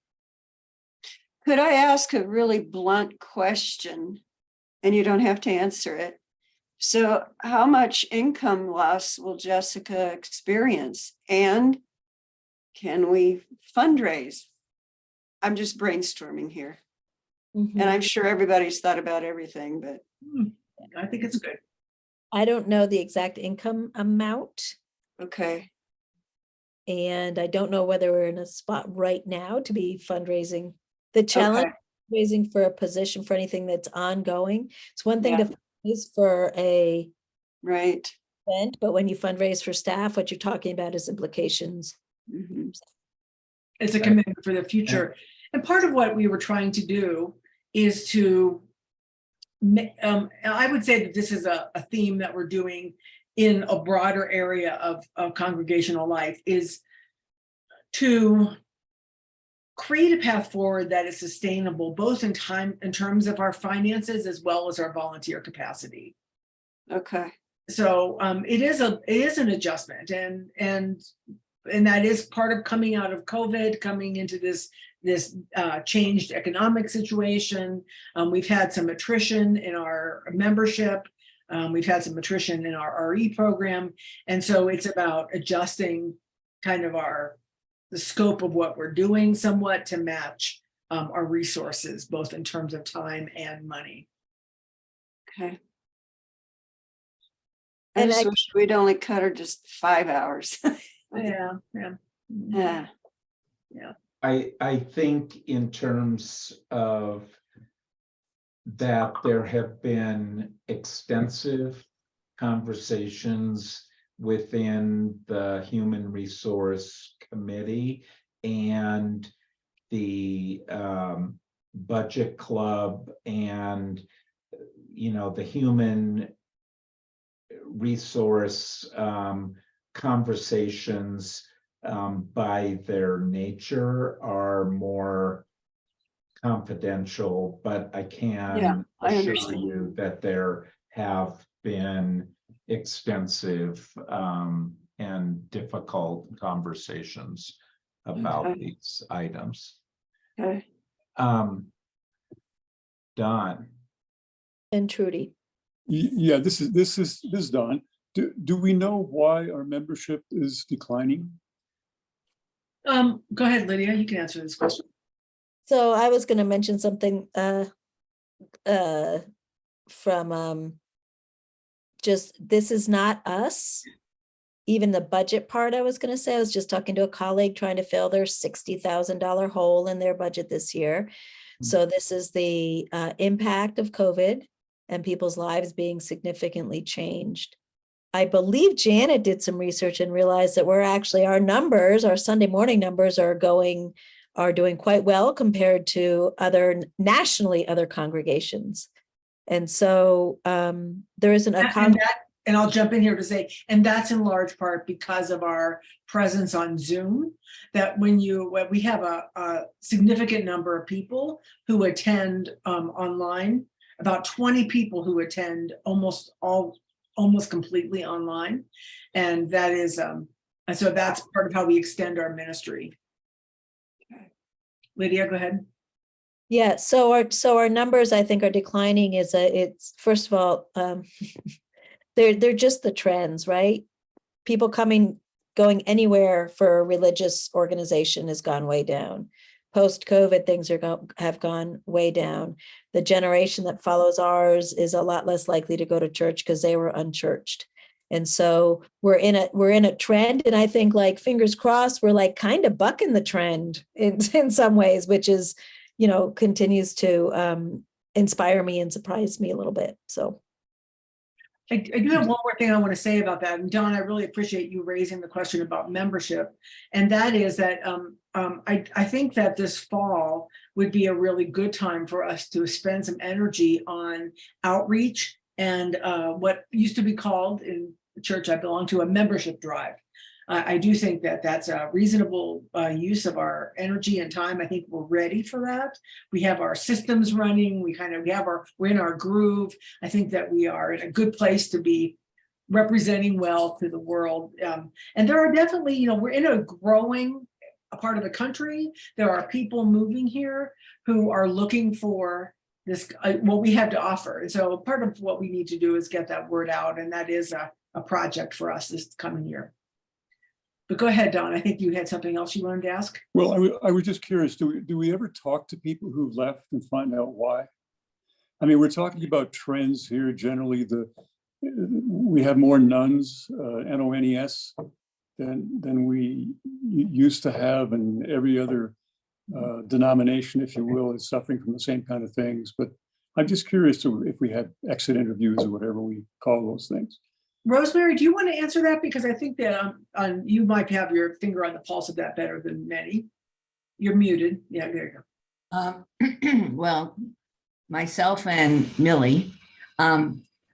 Speaker 4: Could I ask a really blunt question? And you don't have to answer it. So how much income loss will Jessica experience? And can we fundraise? I'm just brainstorming here.
Speaker 1: Mhm.
Speaker 4: And I'm sure everybody's thought about everything, but
Speaker 2: I think it's good.
Speaker 1: I don't know the exact income amount,
Speaker 4: okay.
Speaker 1: and I don't know whether we're in a spot right now to be fundraising. The challenge raising for a position for anything that's ongoing. It's one thing
Speaker 4: Yeah.
Speaker 1: to fundraise for a
Speaker 4: Right.
Speaker 1: event, but when you fundraise for staff, what you're talking about is implications.
Speaker 4: Mhm.
Speaker 2: It's a commitment for the future. And part of what we were trying to do is to, I would say that this is a theme that we're doing in a broader area of congregational life, is to create a path forward that is sustainable, both in terms of our finances as well as our volunteer capacity.
Speaker 4: Okay.
Speaker 2: So it is an adjustment, and that is part of coming out of COVID, coming into this changed economic situation. We've had some attrition in our membership. We've had some attrition in our RE program, and so it's about adjusting kind of the scope of what we're doing somewhat to match our resources, both in terms of time and money.
Speaker 4: Okay.
Speaker 1: And
Speaker 4: I just
Speaker 1: I-
Speaker 4: wish we'd only cut her just 5 hours.
Speaker 2: Yeah.
Speaker 4: Yeah.
Speaker 3: I think in terms of that, there have been extensive conversations within the Human Resource Committee and the Budget Club and, the Human Resource conversations by their nature are more confidential, but I
Speaker 4: Yeah,
Speaker 3: can
Speaker 4: I
Speaker 3: assure
Speaker 4: understand.
Speaker 3: you that there have been extensive and difficult conversations about
Speaker 4: Okay.
Speaker 3: these items.
Speaker 4: Okay.
Speaker 3: Don,
Speaker 1: And Trudy.
Speaker 7: Yeah, this is Don. Do we know why our membership is declining?
Speaker 2: Go ahead, Lydia, you can answer this question.
Speaker 1: So I was gonna mention something from just, this is not us. Even the budget part, I was gonna say, I was just talking to a colleague trying to fill their $60,000 hole in their budget this year. So this is the impact of COVID and people's lives being significantly changed. I believe Janet did some research and realized that our numbers, our Sunday morning numbers are doing quite well compared to nationally other congregations. And so there isn't a
Speaker 2: And I'll jump in here to say, and that's in large part because of our presence on Zoom, that when we have a significant number of people who attend online, about 20 people who attend almost completely online. And that is, so that's part of how we extend our ministry. Lydia, go ahead.
Speaker 1: Yeah, so our numbers, I think, are declining. It's first of all, they're just the trends, right? People going anywhere for a religious organization has gone way down. Post-COVID, things have gone way down. The generation that follows ours is a lot less likely to go to church because they were unchurched. And so we're in a trend, and I think, like, fingers crossed, we're like kind of bucking the trend in some ways, which is, continues to inspire me and surprise me a little bit. So
Speaker 2: I do have one more thing I want to say about that. And Don, I really appreciate you raising the question about membership. And that is that I think that this fall would be a really good time for us to spend some energy on outreach and what used to be called in the church I belong to a membership drive. I do think that that's a reasonable use of our energy and time. I think we're ready for that. We have our systems running. We're in our groove. I think that we are in a good place to be representing well to the world. And there are definitely, we're in a growing part of the country. There are people moving here who are looking for this, what we have to offer. And so part of what we need to do is get that word out. And that is a project for us this coming year. But go ahead, Don. I think you had something else you wanted to ask.
Speaker 7: Well, I was just curious, do we ever talk to people who've left and find out why? I mean, we're talking about trends here. Generally, we have more nuns, NONES, than we used to have, and every other denomination, if you will, is suffering from the same kind of things. But I'm just curious if we had exit interviews or whatever we call those things.
Speaker 2: Rosemary, do you want to answer that? Because I think that you might have your finger on the pulse of that better than many. You're muted. Yeah, there you
Speaker 8: go. Well, myself and Millie,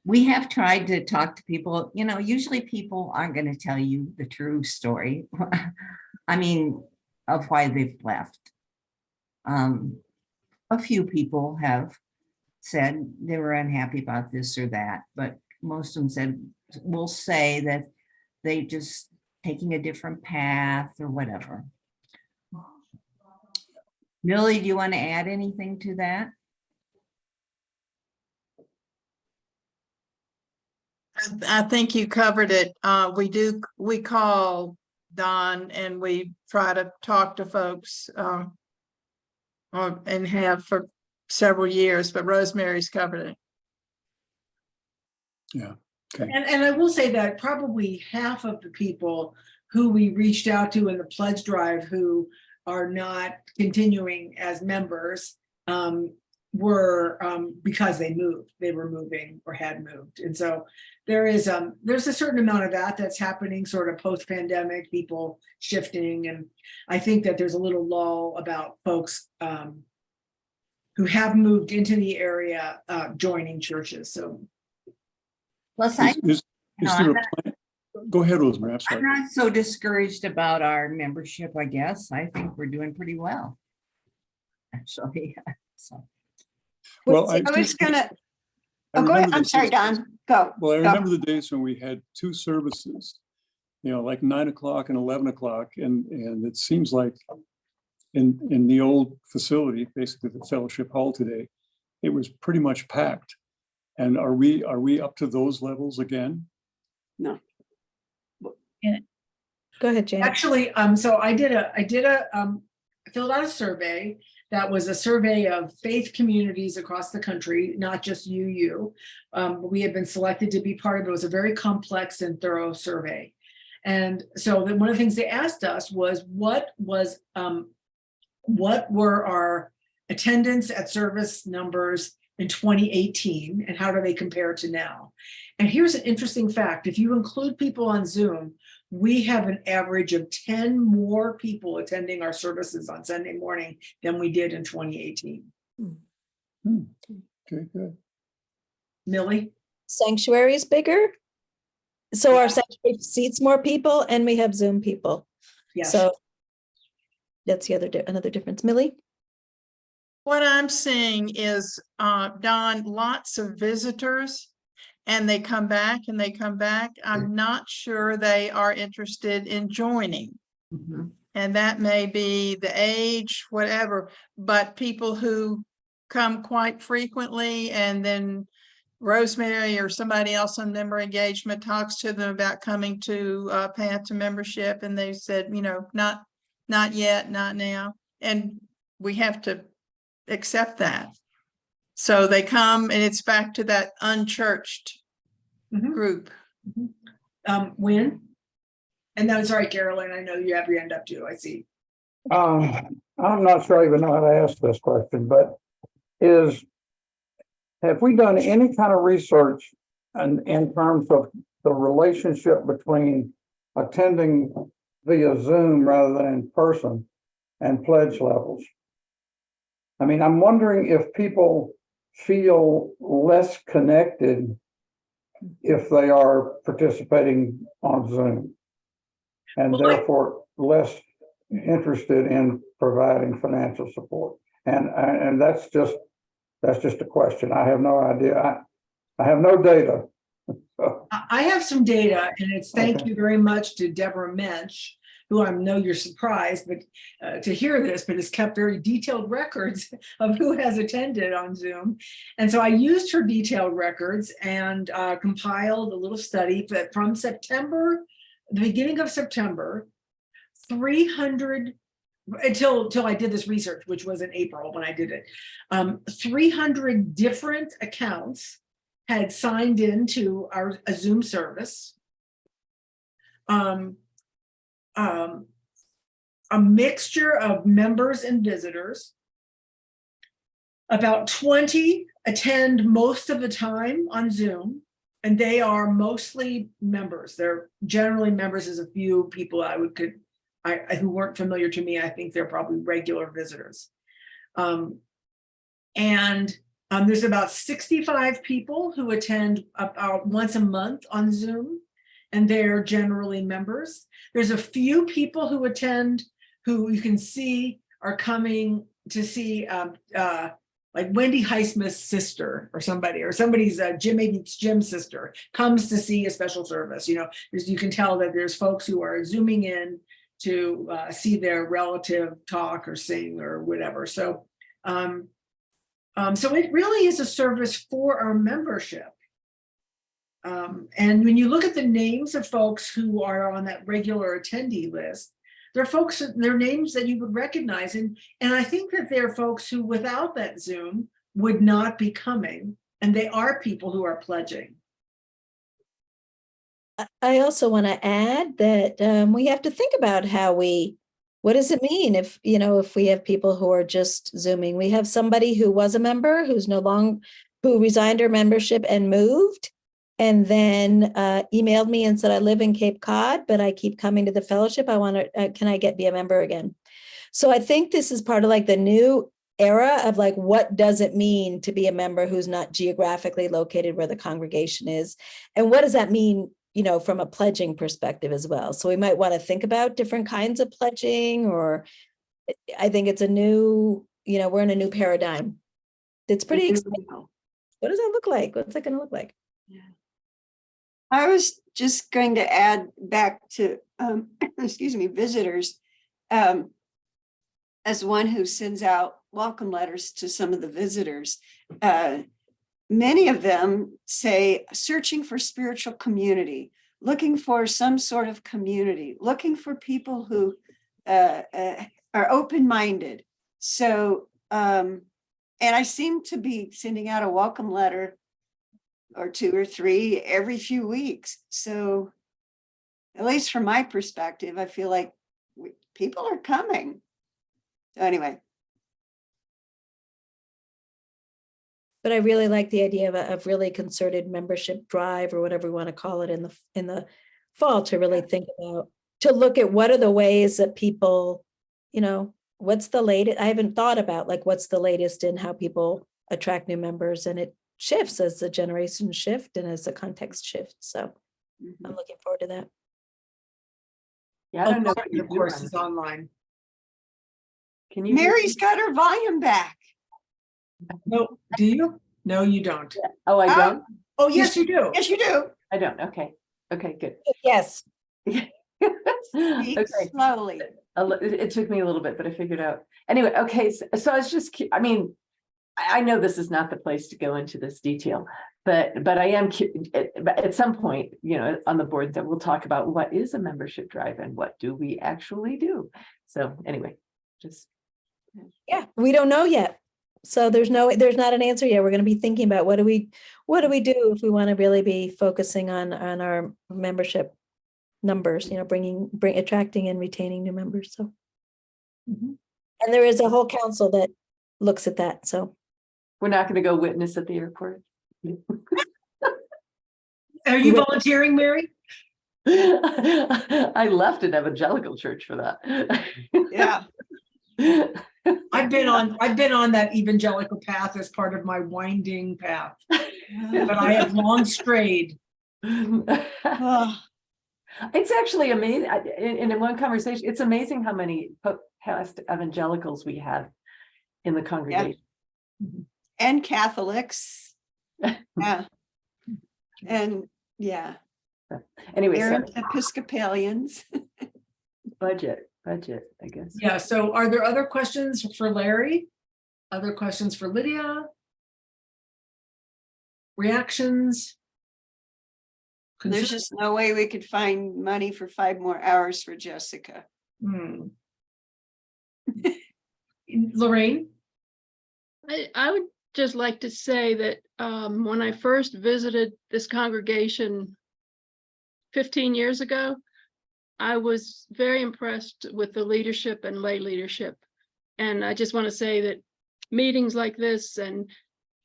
Speaker 8: we have tried to talk to people. Usually people aren't going to tell you the true story. I mean, of why they've left. A few people have said they were unhappy about this or that, but most of them will say that they just taking a different path or whatever. Millie, do you want to add anything to that?
Speaker 9: I think you covered it. We call Don and we try to talk to folks and have for several years, but Rosemary's covered it.
Speaker 7: Yeah. Okay.
Speaker 2: And I will say that probably half of the people who we reached out to in the pledge drive who are not continuing as members were because they were moving or had moved. And so there's a certain amount of that's happening sort of post-pandemic, people shifting. And I think that there's a little lull about folks who have moved into the area joining churches. So
Speaker 8: plus,
Speaker 7: is there a plan? Go ahead, Rosemary. I'm sorry.
Speaker 8: I'm not so discouraged about our membership, I guess. I think we're doing pretty well, actually. So.
Speaker 7: Well,
Speaker 4: I was gonna. Oh, go ahead. I'm sorry, Don. Go.
Speaker 7: Well, I remember the days when we had two services, like 9 o'clock and 11 o'clock, and it seems like in the old facility, basically the fellowship hall today, it was pretty much packed. And are we up to those levels again?
Speaker 4: No.
Speaker 1: Yeah. Go ahead, Janet.
Speaker 2: actually, so I filled out a survey. That was a survey of faith communities across the country, not just UU. We had been selected to be part of it. It was a very complex and thorough survey. And so one of the things they asked us was what were our attendance at service numbers in 2018 and how do they compare to now? And here's an interesting fact. If you include people on Zoom, we have an average of 10 more people attending our services on Sunday morning than we did in 2018.
Speaker 7: Okay, good.
Speaker 2: Millie?
Speaker 1: Sanctuary is bigger. So our sanctuary seats more people and we have Zoom people.
Speaker 2: Yes.
Speaker 1: So that's another difference. Millie?
Speaker 9: What I'm seeing is, Don, lots of visitors and they come back and they come back. I'm not sure they are interested in joining.
Speaker 8: Mm-hmm.
Speaker 9: And that may be the age, whatever, but people who come quite frequently and then Rosemary or somebody else on member engagement talks to them about coming to path to membership. And they said, not yet, not now. And we have to accept that. So they come and it's back to that unchurched group.
Speaker 2: When? And then, sorry, Carolyn, I know you have your hand up too, I see.
Speaker 5: I'm not sure I even know how to ask this question, but have we done any kind of research and in terms of the relationship between attending via Zoom rather than in person and pledge levels. I mean, I'm wondering if people feel less connected if they are participating on Zoom, and
Speaker 2: Well,
Speaker 5: therefore less interested in providing financial support. And that's just a question. I have no idea. I have no data.
Speaker 2: I have some data, and it's thank
Speaker 5: Okay.
Speaker 2: you very much to Deborah Mensch, who I know you're surprised but to hear this, but has kept very detailed records of who has attended on Zoom. And so I used her detailed records and compiled a little study that from September, the beginning of September, 300 until I did this research, which was in April when I did it. 300 different accounts had signed into a Zoom service. A mixture of members and visitors. About 20 attend most of the time on Zoom, and they are mostly members. They're generally members. As a few people who weren't familiar to me. I think they're probably regular visitors. There's about 65 people who attend about once a month on Zoom, and they're generally members. There's a few people who attend who you can see are coming to see like Wendy Highsmith's sister or somebody's maybe it's Jim's sister comes to see a special service. You know, you can tell that there's folks who are Zooming in to see their relative talk or sing or whatever. So it really is a service for our membership. And when you look at the names of folks who are on that regular attendee list, they're names that you would recognize. And I think that they're folks who without that Zoom would not be coming. And they are people who are pledging.
Speaker 1: I also want to add that we have to think about what does it mean if we have people who are just Zooming? We have somebody who was a member who resigned her membership and moved, and then emailed me and said, I live in Cape Cod, but I keep coming to the fellowship. I want to, can I be a member again? So I think this is part of like the new era of like, what does it mean to be a member who's not geographically located where the congregation is? And what does that mean, from a pledging perspective as well? So we might want to think about different kinds of pledging, or I think it's we're in a new paradigm. It's pretty exciting. What does that look like? What's that going to look like?
Speaker 4: Yeah. I was just going to add back to, visitors, as one who sends out welcome letters to some of the visitors. Many of them say, searching for spiritual community, looking for some sort of community, looking for people who are open-minded. So, and I seem to be sending out a welcome letter or 2 or 3 every few weeks. So at least from my perspective, I feel like people are coming. So anyway.
Speaker 1: But I really like the idea of really concerted membership drive, or whatever we want to call it, in the fall, to really think about, to look at what are the ways that people, what's the latest. I haven't thought about like what's the latest in how people attract new members, and it shifts as the generation shift and as the context shifts. So I'm looking forward to that.
Speaker 10: Yeah, I don't know.
Speaker 2: Of course, is online.
Speaker 10: Can you?
Speaker 4: Mary's got her volume back.
Speaker 2: No, do you? No, you don't.
Speaker 10: Oh, I don't.
Speaker 2: Oh, yes, you do.
Speaker 4: Yes, you do.
Speaker 10: I don't. Okay. Okay. Good.
Speaker 1: Yes.
Speaker 4: Speak
Speaker 10: Okay.
Speaker 4: slowly.
Speaker 10: It took me a little bit, but I figured out. Anyway, okay. So I was just, I know this is not the place to go into this detail, but I am at some point, on the board, that we'll talk about what is a membership drive and what do we actually do. So anyway,
Speaker 1: Yeah, we don't know yet. So there's not an answer yet. We're going to be thinking about what do we do if we want to really be focusing on our membership numbers, attracting and retaining new members. So, and there is a whole council that looks at that. So
Speaker 10: we're not going to go witness at the airport.
Speaker 2: Are you volunteering, Mary?
Speaker 10: I left an evangelical church for that.
Speaker 4: Yeah.
Speaker 2: I've been on that evangelical path as part of my winding path, but I have long strayed.
Speaker 4: Oh,
Speaker 10: It's actually amazing. In one conversation, it's amazing how many past evangelicals we have in the congregation.
Speaker 4: and Catholics. Yeah. And yeah,
Speaker 10: Anyway, so
Speaker 4: they're Episcopalians.
Speaker 10: budget, I guess.
Speaker 2: Yeah, so are there other questions for Larry? Other questions for Lydia? Reactions?
Speaker 4: There's
Speaker 2: Concerns?
Speaker 4: just no way we could find money for 5 more hours for Jessica.
Speaker 2: Lorraine?
Speaker 11: I would just like to say that when I first visited this congregation 15 years ago, I was very impressed with the leadership and lay leadership. And I just want to say that meetings like this and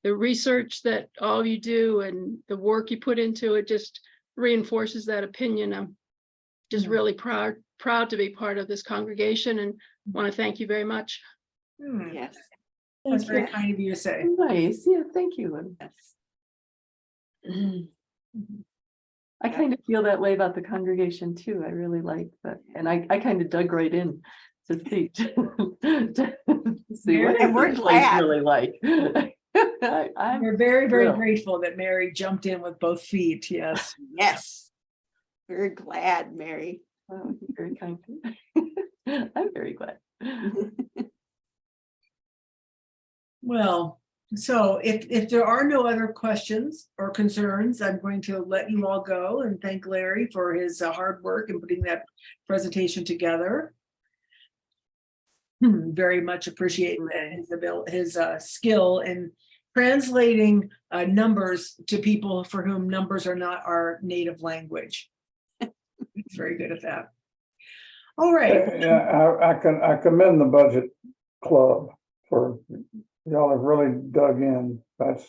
Speaker 11: the research that all of you do and the work you put into it just reinforces that opinion. I'm just really proud to be part of this congregation and want to thank you very much.
Speaker 4: Yes.
Speaker 2: That's very kind of you to say.
Speaker 10: Nice. Yeah, thank you. I kind of feel that way about the congregation too. I really like that. And I kind of dug right in to see, to see what
Speaker 4: And we're
Speaker 10: this place
Speaker 4: glad.
Speaker 10: really like. I'm
Speaker 2: We're very, very
Speaker 10: thrilled.
Speaker 2: grateful that Mary jumped in with both feet. Yes.
Speaker 4: Yes. We're glad, Mary.
Speaker 10: Oh, you're very kind. I'm very glad.
Speaker 2: Well, so if there are no other questions or concerns, I'm going to let you all go and thank Larry for his hard work in putting that presentation together. Very much appreciate his skill in translating numbers to people for whom numbers are not our native language. He's very good at that. All right.
Speaker 5: Yeah, I commend the budget club for y'all have really dug in. That's,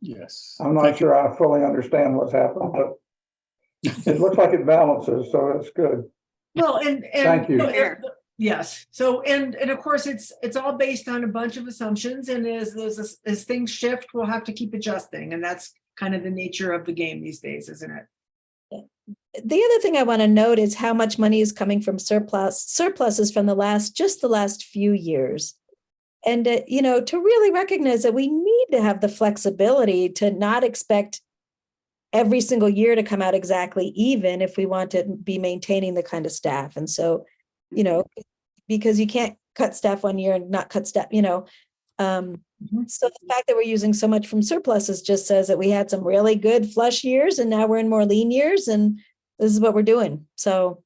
Speaker 7: Yes.
Speaker 5: I'm not sure I fully understand what's happened, but it looks like it balances, so it's good.
Speaker 2: Well, and
Speaker 5: Thank you.
Speaker 2: Yes. So, and of course, it's all based on a bunch of assumptions, and as things shift, we'll have to keep adjusting, and that's kind of the nature of the game these days, isn't it?
Speaker 1: The other thing I want to note is how much money is coming from surpluses from the last few years. And, to really recognize that we need to have the flexibility to not expect every single year to come out exactly even if we want to be maintaining the kind of staff. And so, because you can't cut staff one year and not cut staff, so the fact that we're using so much from surpluses just says that we had some really good flush years and now we're in more lean years and this is what we're doing. So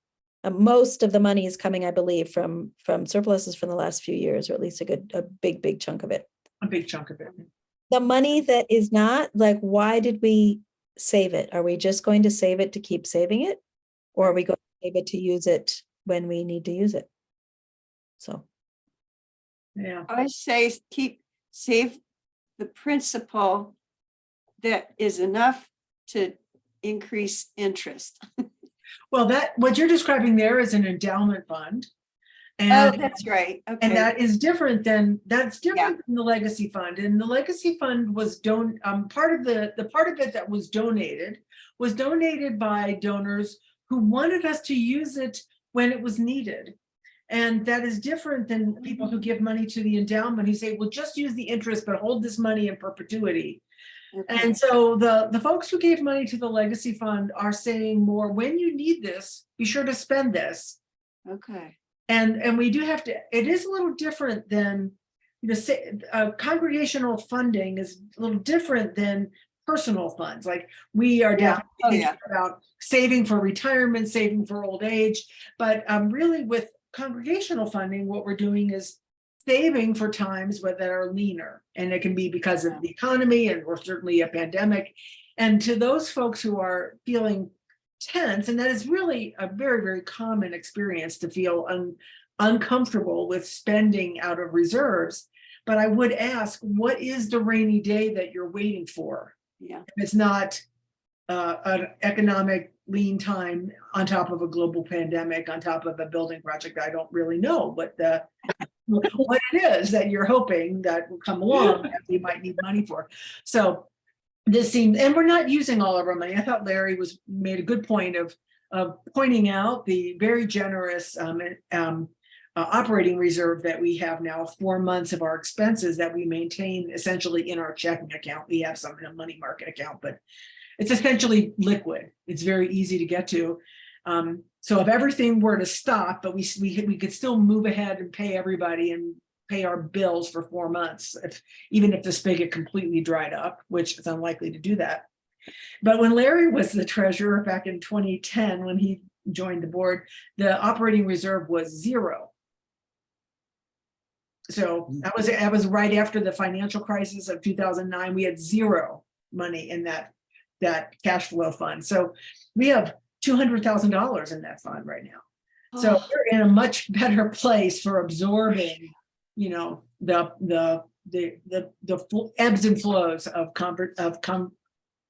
Speaker 1: most of the money is coming, I believe, from surpluses from the last few years, or at least a big chunk of it.
Speaker 2: A big chunk of it.
Speaker 1: The money that is not, like, why did we save it? Are we just going to save it to keep saving it? Or are we going to save it to use it when we need to use it? So.
Speaker 2: Yeah.
Speaker 4: I say save the principal that is enough to increase interest.
Speaker 2: Well, what you're describing there is an endowment fund.
Speaker 4: Oh, that's right. Okay.
Speaker 2: And that's different than the legacy fund. And the legacy fund was part of it that was donated by donors who wanted us to use it when it was needed. And that is different than people who give money to the endowment who say, well, just use the interest, but hold this money in perpetuity. Okay. And so the folks who gave money to the legacy fund are saying more, when you need this, be sure to spend this.
Speaker 4: Okay.
Speaker 2: And we do have to, it is a little different than, congregational funding is a little different than personal funds. Like we are definitely about saving for retirement, saving for old age, but really with congregational funding, what we're doing is saving for times that are leaner, and it can be because of the economy or certainly a pandemic. And to those folks who are feeling tense, and that is really a very, very common experience to feel uncomfortable with spending out of reserves. But I would ask, what is the rainy day that you're waiting for?
Speaker 4: Yeah.
Speaker 2: If it's not an economic lean time on top of a global pandemic, on top of a building project. I don't really know what it is that you're hoping that will come along that we might need money for. So this seems, and we're not using all of our money. I thought Larry made a good point of pointing out the very generous operating reserve that we have now, 4 months of our expenses that we maintain essentially in our checking account. We have some in a money market account, but it's essentially liquid. It's very easy to get to. So if everything were to stop, but we could still move ahead and pay everybody and pay our bills for 4 months, even if the spigot completely dried up, which is unlikely to do that. But when Larry was the treasurer back in 2010, when he joined the board, the operating reserve was 0. So that was right after the financial crisis of 2009. We had 0 money in that cash flow fund. So we have $200,000 in that fund right now. So we're in a much better place for absorbing, the ebbs and flows of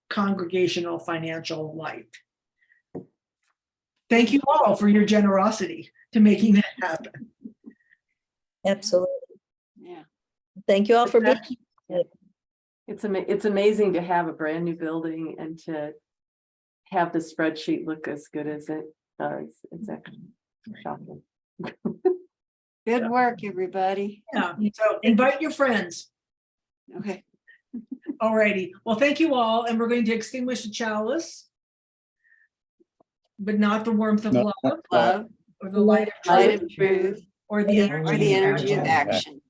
Speaker 2: congregational financial life. Thank you all for your generosity to making that happen.
Speaker 1: Absolutely.
Speaker 4: Yeah.
Speaker 1: Thank you all for being here.
Speaker 10: It's amazing to have a brand new building and to have the spreadsheet look as good as it does. It's actually shocking.
Speaker 4: Good work, everybody.
Speaker 2: Yeah, so invite your friends.
Speaker 4: Okay.
Speaker 2: Alrighty, well, thank you all, and we're going to extinguish the chalice, but not the warmth of
Speaker 7: No,
Speaker 2: love,
Speaker 4: Love,
Speaker 2: or the light of
Speaker 4: light
Speaker 2: truth,
Speaker 4: of truth,
Speaker 2: or the
Speaker 8: Or
Speaker 4: or the energy of
Speaker 8: action.
Speaker 4: action.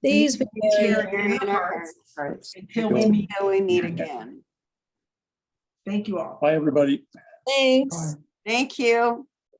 Speaker 1: These be
Speaker 2: here
Speaker 1: very-
Speaker 2: in our hearts
Speaker 10: All right.
Speaker 2: until we meet.
Speaker 4: Until we meet again.
Speaker 2: Thank you all.
Speaker 7: Bye, everybody.
Speaker 1: Thanks.
Speaker 4: Thank you.